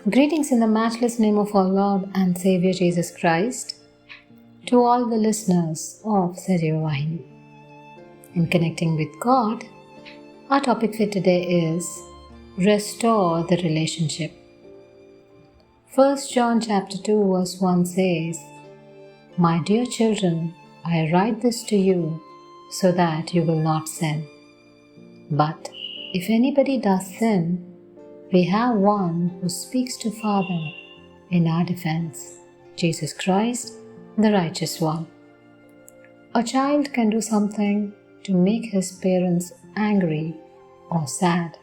Greetings in the matchless name of our Lord and Savior Jesus Christ to all the listeners of Sajeeva Vahini. In connecting with God, our topic for today is Restore the Relationship. 1 John chapter 2 verse 1 says, My dear children, I write this to you so that you will not sin. But if anybody does sin, we have one who speaks to Father in our defense, Jesus Christ, the righteous one. A child can do something to make his parents angry or sad,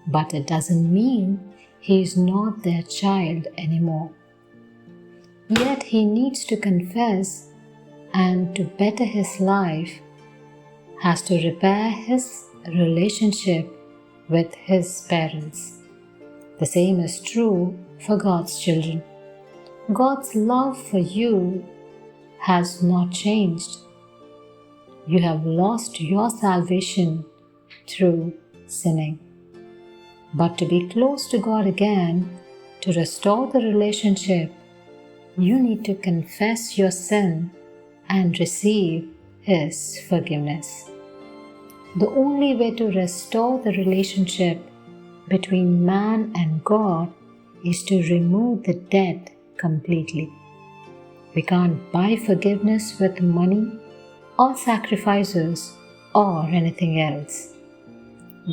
but it doesn't mean he is not their child anymore. Yet he needs to confess and to better his life, has to repair his relationship with his parents. The same is true for God's children. God's love for you has not changed. You have lost your salvation through sinning. But to be close to God again, to restore the relationship, you need to confess your sin and receive His forgiveness. The only way to restore the relationship between man and God is to remove the debt completely. We can't buy forgiveness with money or sacrifices or anything else.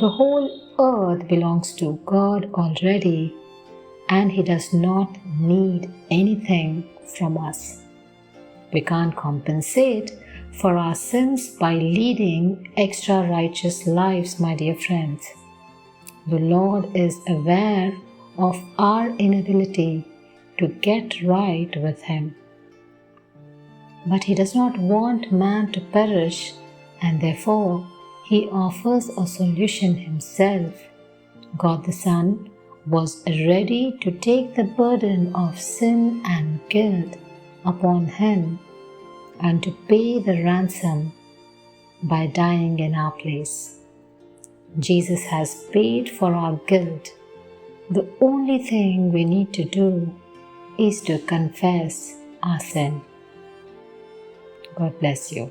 The whole earth belongs to God already, and He does not need anything from us. We can't compensate for our sins by leading extra righteous lives, my dear friends. The Lord is aware of our inability to get right with Him. But He does not want man to perish, and therefore He offers a solution Himself. God the Son was ready to take the burden of sin and guilt upon Him and to pay the ransom by dying in our place. Jesus has paid for our guilt. The only thing we need to do is to confess our sin. God bless you.